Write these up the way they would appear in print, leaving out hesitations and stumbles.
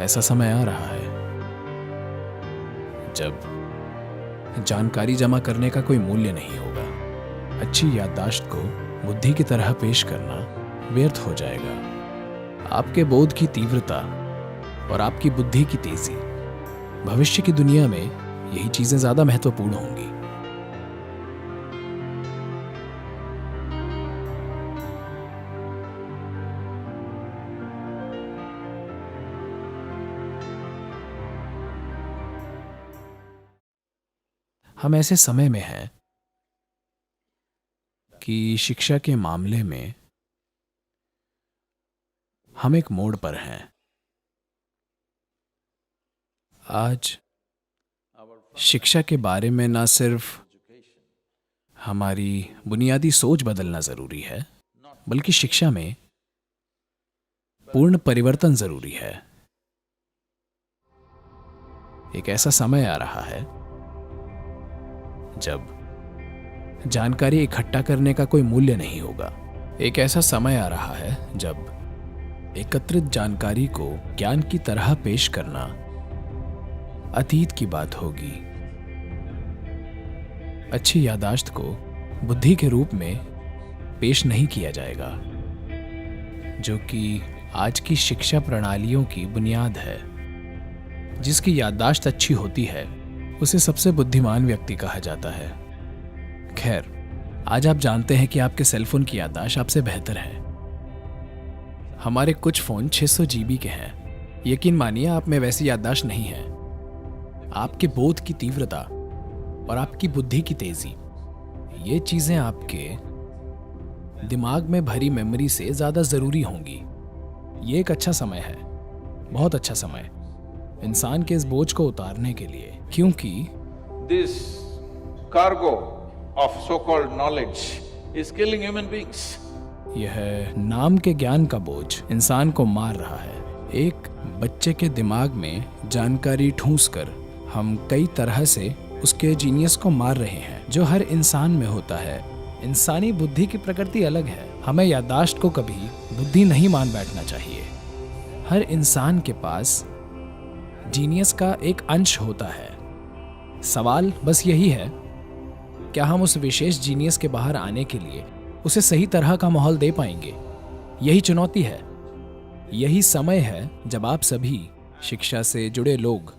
ऐसा समय आ रहा है जब जानकारी जमा करने का कोई मूल्य नहीं होगा। अच्छी याददाश्त को बुद्धि की तरह पेश करना व्यर्थ हो जाएगा। आपके बोध की तीव्रता और आपकी बुद्धि की तेजी, भविष्य की दुनिया में यही चीजें ज्यादा महत्वपूर्ण होंगी। हम ऐसे समय में हैं कि शिक्षा के मामले में हम एक मोड़ पर हैं। आज शिक्षा के बारे में ना सिर्फ हमारी बुनियादी सोच बदलना जरूरी है, बल्कि शिक्षा में पूर्ण परिवर्तन जरूरी है। एक ऐसा समय आ रहा है जब जानकारी इकट्ठा करने का कोई मूल्य नहीं होगा। एक ऐसा समय आ रहा है जब एकत्रित जानकारी को ज्ञान की तरह पेश करना अतीत की बात होगी। अच्छी याददाश्त को बुद्धि के रूप में पेश नहीं किया जाएगा, जो कि आज की शिक्षा प्रणालियों की बुनियाद है। जिसकी याददाश्त अच्छी होती है उसे सबसे बुद्धिमान व्यक्ति कहा जाता है। खैर, आज आप जानते हैं कि आपके सेलफोन की याददाश्त आपसे बेहतर है। हमारे कुछ फोन 600 GB के हैं। यकीन मानिए आप में वैसी याददाश्त नहीं है। आपके बोध की तीव्रता और आपकी बुद्धि की तेजी, ये चीजें आपके दिमाग में भरी मेमोरी से ज्यादा जरूरी होंगी। ये एक अच्छा समय है, बहुत अच्छा समय, इंसान के इस बोझ को उतारने के लिए, क्योंकि This cargo of so-called knowledge is killing human beings. यह नाम के ज्ञान का बोझ इंसान को मार रहा है। एक बच्चे के दिमाग में जानकारी ठूंसकर हम कई तरह से उसके जीनियस को मार रहे हैं, जो हर इंसान में होता है। इंसानी बुद्धि की प्रकृति अलग है। हमें याददाश्त को कभी बुद्धि नहीं मान बैठना चाहिए। हर इंसान के पास जीनियस का एक अंश होता है। सवाल बस यही है, क्या हम उस विशेष जीनियस के बाहर आने के लिए उसे सही तरह का माहौल दे पाएंगे? यही चुनौती है। यही समय है जब आप सभी शिक्षा से जुड़े लोग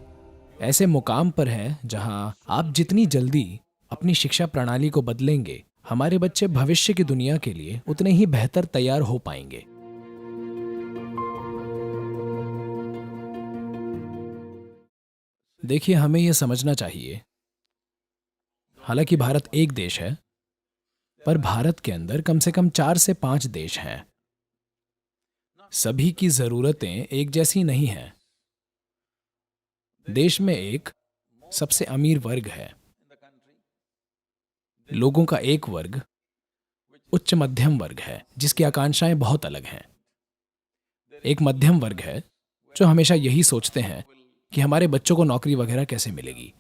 ऐसे मुकाम पर हैं जहां आप जितनी जल्दी अपनी शिक्षा प्रणाली को बदलेंगे, हमारे बच्चे भविष्य की दुनिया के लिए उतने ही बेहतर तैयार हो पाएंगे। देखिए, हमें यह समझना चाहिए, हालांकि भारत एक देश है, पर भारत के अंदर कम से कम 4 से 5 देश हैं। सभी की जरूरतें एक जैसी नहीं हैं। देश में एक सबसे अमीर वर्ग है, लोगों का एक वर्ग उच्च मध्यम वर्ग है जिसकी आकांक्षाएं बहुत अलग हैं। एक मध्यम वर्ग है जो हमेशा यही सोचते हैं कि हमारे बच्चों को नौकरी वगैरह कैसे मिलेगी।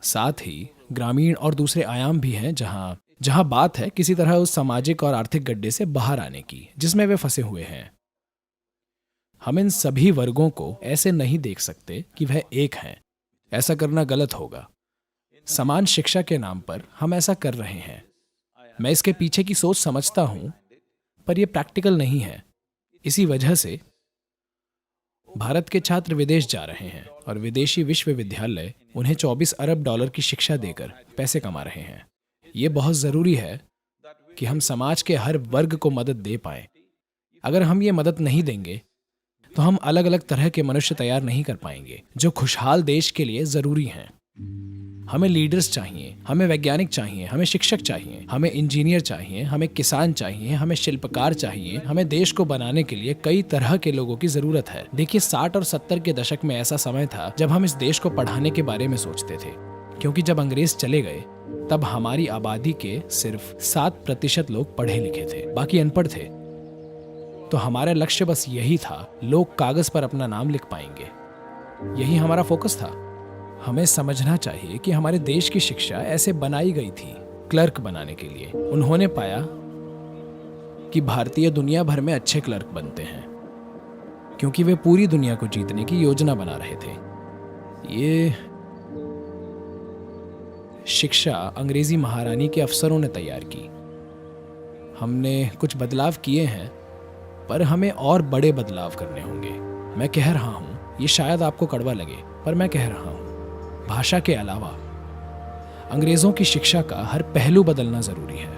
साथ ही ग्रामीण और दूसरे आयाम भी हैं जहां बात है किसी तरह उस सामाजिक और आर्थिक गड्ढे से बाहर आने की जिसमें वे फंसे हुए हैं। हम इन सभी वर्गों को ऐसे नहीं देख सकते कि वह एक हैं। ऐसा करना गलत होगा। समान शिक्षा के नाम पर हम ऐसा कर रहे हैं। मैं इसके पीछे की सोच समझता हूं, पर यह प्रैक्टिकल नहीं है। इसी वजह से भारत के छात्र विदेश जा रहे हैं और विदेशी विश्वविद्यालय उन्हें 24 अरब डॉलर की शिक्षा देकर पैसे कमा रहे हैं। यह बहुत जरूरी है कि हम समाज के हर वर्ग को मदद दे पाएं। अगर हम ये मदद नहीं देंगे तो हम अलग अलग तरह के मनुष्य तैयार नहीं कर पाएंगे जो खुशहाल देश के लिए जरूरी हैं। हमें लीडर्स चाहिए, हमें वैज्ञानिक चाहिए, हमें शिक्षक चाहिए, हमें इंजीनियर चाहिए, हमें किसान चाहिए, हमें शिल्पकार चाहिए। हमें देश को बनाने के लिए कई तरह के लोगों की जरूरत है। देखिए, 60 और 70 के दशक में ऐसा समय था जब हम इस देश को पढ़ाने के बारे में सोचते थे, क्योंकि जब अंग्रेज चले गए तब हमारी आबादी के सिर्फ 7% लोग पढ़े लिखे थे, बाकी अनपढ़ थे। तो हमारा लक्ष्य बस यही था, लोग कागज पर अपना नाम लिख पाएंगे। यही हमारा फोकस था। हमें समझना चाहिए कि हमारे देश की शिक्षा ऐसे बनाई गई थी क्लर्क बनाने के लिए। उन्होंने पाया कि भारतीय दुनिया भर में अच्छे क्लर्क बनते हैं, क्योंकि वे पूरी दुनिया को जीतने की योजना बना रहे थे। ये शिक्षा अंग्रेजी महारानी के अफसरों ने तैयार की। हमने कुछ बदलाव किए हैं, पर हमें और बड़े बदलाव करने होंगे। मैं कह रहा हूं, ये शायद आपको कड़वा लगे, पर मैं कह रहा हूं, भाषा के अलावा अंग्रेजों की शिक्षा का हर पहलू बदलना जरूरी है।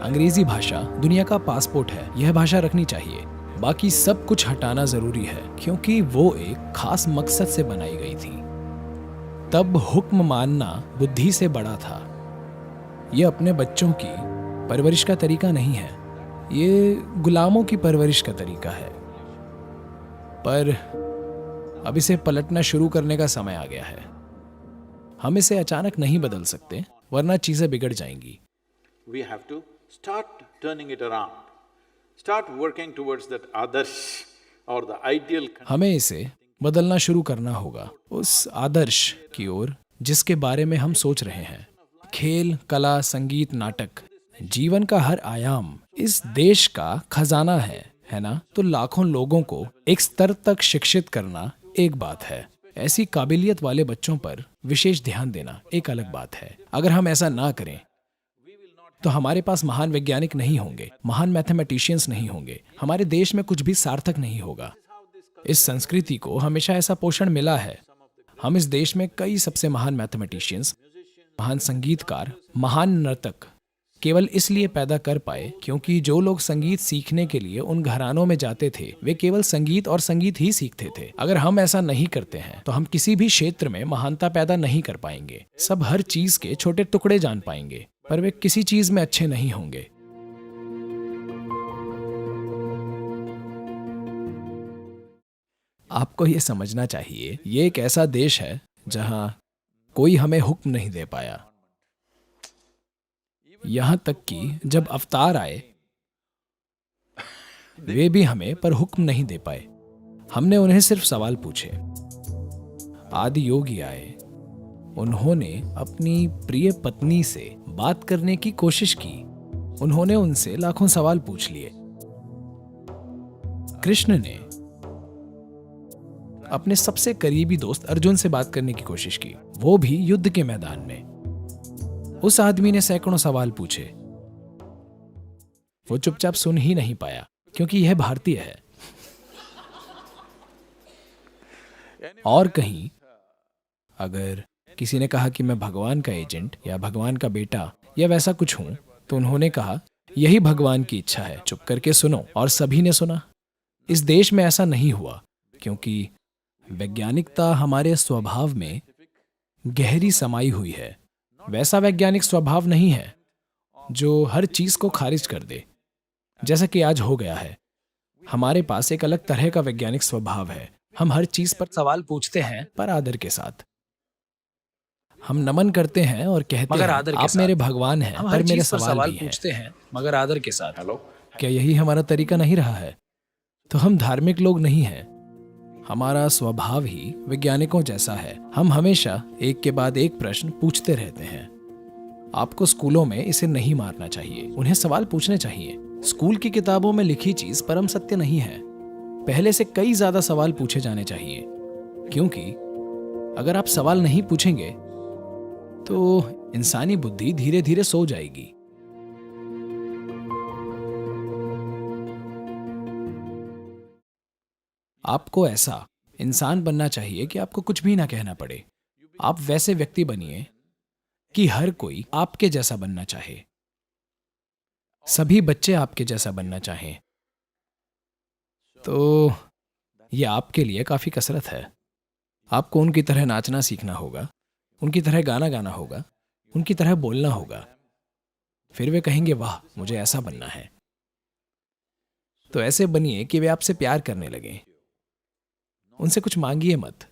अंग्रेजी भाषा दुनिया का पासपोर्ट है, यह भाषा रखनी चाहिए। बाकी सब कुछ हटाना जरूरी है, क्योंकि वो एक खास मकसद से बनाई गई थी। तब हुक्म मानना बुद्धि से बड़ा था। यह अपने बच्चों की परवरिश का तरीका नहीं है, ये गुलामों की परवरिश का तरीका है। पर अब इसे पलटना शुरू करने का समय आ गया है। हम इसे अचानक नहीं बदल सकते, वरना चीजें बिगड़ जाएंगी। We have to start turning it around, start working towards that adarsh or the ideal. हमें इसे बदलना शुरू करना होगा, उस आदर्श की ओर जिसके बारे में हम सोच रहे हैं। खेल, कला, संगीत, नाटक, जीवन का हर आयाम इस देश का खजाना है ना? तो लाखों लोगों को एक स्तर तक शिक्षित करना एक बात है, ऐसी काबिलियत वाले बच्चों पर विशेष ध्यान देना एक अलग बात है। अगर हम ऐसा ना करें तो हमारे पास महान वैज्ञानिक नहीं होंगे, महान मैथमेटिशियंस नहीं होंगे, हमारे देश में कुछ भी सार्थक नहीं होगा। इस संस्कृति को हमेशा ऐसा पोषण मिला है। हम इस देश में कई सबसे महान मैथमेटिशियंस, महान संगीतकार, महान नर्तक केवल इसलिए पैदा कर पाए क्योंकि जो लोग संगीत सीखने के लिए उन घरानों में जाते थे, वे केवल संगीत और संगीत ही सीखते थे। अगर हम ऐसा नहीं करते हैं तो हम किसी भी क्षेत्र में महानता पैदा नहीं कर पाएंगे। सब हर चीज के छोटे टुकड़े जान पाएंगे, पर वे किसी चीज में अच्छे नहीं होंगे। आपको ये समझना चाहिए, ये एक ऐसा देश है जहां कोई हमें हुक्म नहीं दे पाया। यहां तक कि जब अवतार आए, वे भी हमें पर हुक्म नहीं दे पाए। हमने उन्हें सिर्फ सवाल पूछे। आदि योगी आए, उन्होंने अपनी प्रिय पत्नी से बात करने की कोशिश की। उन्होंने उनसे लाखों सवाल पूछ लिए। कृष्ण ने अपने सबसे करीबी दोस्त अर्जुन से बात करने की कोशिश की, वो भी युद्ध के मैदान में। उस आदमी ने सैकड़ों सवाल पूछे, वो चुपचाप सुन ही नहीं पाया, क्योंकि यह भारतीय है। और कहीं अगर किसी ने कहा कि मैं भगवान का एजेंट या भगवान का बेटा या वैसा कुछ हूं, तो उन्होंने कहा यही भगवान की इच्छा है, चुप करके सुनो। और सभी ने सुना। इस देश में ऐसा नहीं हुआ, क्योंकि वैज्ञानिकता हमारे स्वभाव में गहरी समाई हुई है। वैसा वैज्ञानिक स्वभाव नहीं है जो हर चीज को खारिज कर दे, जैसा कि आज हो गया है। हमारे पास एक अलग तरह का वैज्ञानिक स्वभाव है। हम हर चीज पर सवाल पूछते हैं, पर आदर के साथ। हम नमन करते हैं और कहते हैं आप मेरे भगवान हैं, पर मेरे सवाल भी पूछते हैं, मगर आदर के साथ। क्या यही हमारा तरीका नहीं रहा है? तो हम धार्मिक लोग नहीं हैं। हमारा स्वभाव ही वैज्ञानिकों जैसा है। हम हमेशा एक के बाद एक प्रश्न पूछते रहते हैं। आपको स्कूलों में इसे नहीं मारना चाहिए, उन्हें सवाल पूछने चाहिए। स्कूल की किताबों में लिखी चीज परम सत्य नहीं है। पहले से कई ज्यादा सवाल पूछे जाने चाहिए, क्योंकि अगर आप सवाल नहीं पूछेंगे तो इंसानी बुद्धि धीरे धीरे सो जाएगी। आपको ऐसा इंसान बनना चाहिए कि आपको कुछ भी ना कहना पड़े। आप वैसे व्यक्ति बनिए कि हर कोई आपके जैसा बनना चाहे, सभी बच्चे आपके जैसा बनना चाहें। तो यह आपके लिए काफी कसरत है। आपको उनकी तरह नाचना सीखना होगा, उनकी तरह गाना गाना होगा, उनकी तरह बोलना होगा। फिर वे कहेंगे वाह, मुझे ऐसा बनना है। तो ऐसे बनिए कि वे आपसे प्यार करने लगें। उनसे कुछ मांगिए मत।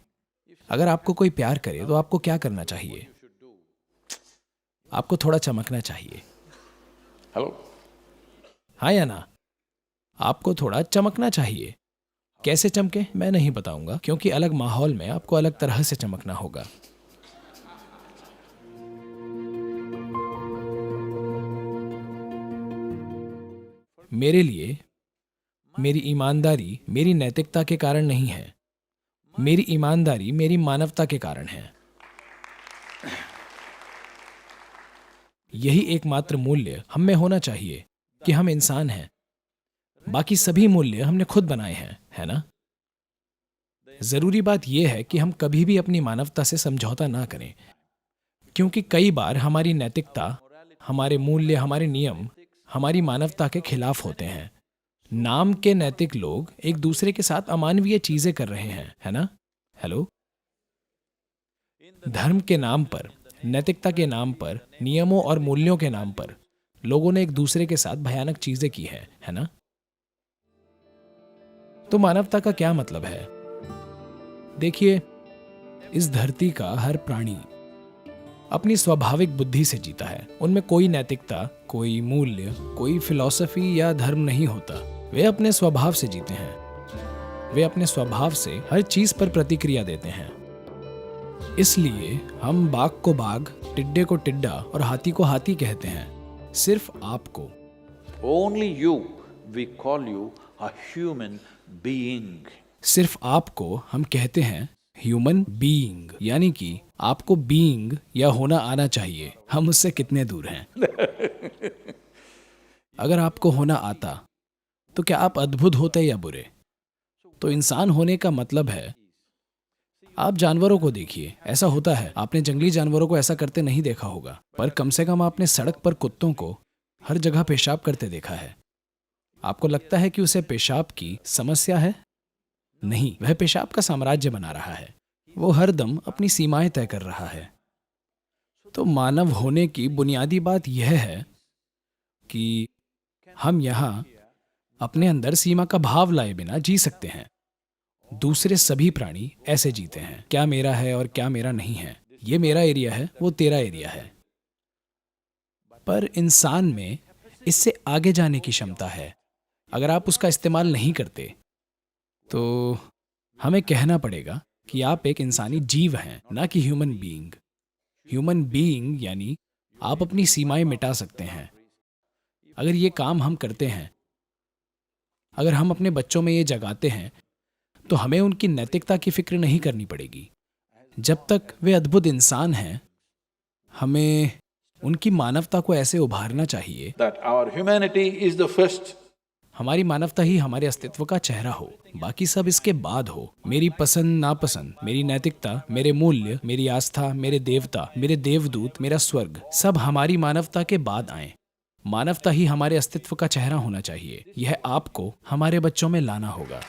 अगर आपको कोई प्यार करे तो आपको क्या करना चाहिए? आपको थोड़ा चमकना चाहिए। हेलो, हाँ या ना? आपको थोड़ा चमकना चाहिए। कैसे चमके मैं नहीं बताऊंगा, क्योंकि अलग माहौल में आपको अलग तरह से चमकना होगा। मेरे लिए मेरी ईमानदारी मेरी नैतिकता के कारण नहीं है, मेरी ईमानदारी मेरी मानवता के कारण है। यही एकमात्र मूल्य हम में होना चाहिए कि हम इंसान हैं। बाकी सभी मूल्य हमने खुद बनाए हैं, है ना? जरूरी बात यह है कि हम कभी भी अपनी मानवता से समझौता ना करें, क्योंकि कई बार हमारी नैतिकता, हमारे मूल्य, हमारे नियम हमारी मानवता के खिलाफ होते हैं। नाम के नैतिक लोग एक दूसरे के साथ अमानवीय चीजें कर रहे हैं, है ना? हेलो? धर्म के नाम पर, नैतिकता के नाम पर, नियमों और मूल्यों के नाम पर लोगों ने एक दूसरे के साथ भयानक चीजें की है ना? तो मानवता का क्या मतलब है? देखिए, इस धरती का हर प्राणी अपनी स्वाभाविक बुद्धि से जीता है। उनमें कोई नैतिकता, कोई मूल्य, कोई फिलॉसफी या धर्म नहीं होता। वे अपने स्वभाव से जीते हैं। वे अपने स्वभाव से हर चीज पर प्रतिक्रिया देते हैं। इसलिए हम बाघ को बाघ, टिड्डे को टिड्डा और हाथी को हाथी कहते हैं। सिर्फ आपको, Only you, we call you a human being. सिर्फ आपको हम कहते हैं ह्यूमन बीइंग, यानी कि आपको बीइंग या होना आना चाहिए। हम उससे कितने दूर हैं? अगर आपको होना आता तो क्या आप अद्भुत होते या बुरे? तो इंसान होने का मतलब है, आप जानवरों को देखिए, ऐसा होता है। आपने जंगली जानवरों को ऐसा करते नहीं देखा होगा, पर कम से कम आपने सड़क पर कुत्तों को हर जगह पेशाब करते देखा है। आपको लगता है कि उसे पेशाब की समस्या है? नहीं, वह पेशाब का साम्राज्य बना रहा है। वो हरदम अपनी सीमाएं तय कर रहा है। तो मानव होने की बुनियादी बात यह है कि हम यहां अपने अंदर सीमा का भाव लाए बिना जी सकते हैं। दूसरे सभी प्राणी ऐसे जीते हैं, क्या मेरा है और क्या मेरा नहीं है, ये मेरा एरिया है, वो तेरा एरिया है। पर इंसान में इससे आगे जाने की क्षमता है। अगर आप उसका इस्तेमाल नहीं करते तो हमें कहना पड़ेगा कि आप एक इंसानी जीव हैं, ना कि ह्यूमन बीइंग। ह्यूमन बीइंग यानी आप अपनी सीमाएं मिटा सकते हैं। अगर ये काम हम करते हैं, अगर हम अपने बच्चों में ये जगाते हैं, तो हमें उनकी नैतिकता की फिक्र नहीं करनी पड़ेगी। जब तक वे अद्भुत इंसान हैं, हमें उनकी मानवता को ऐसे उभारना चाहिए That our humanity is the first. हमारी मानवता ही हमारे अस्तित्व का चेहरा हो, बाकी सब इसके बाद हो। मेरी पसंद नापसंद, मेरी नैतिकता, मेरे मूल्य, मेरी आस्था, मेरे देवता, मेरे देवदूत, मेरा स्वर्ग, सब हमारी मानवता के बाद आए। मानवता ही हमारे अस्तित्व का चेहरा होना चाहिए। यह आपको हमारे बच्चों में लाना होगा।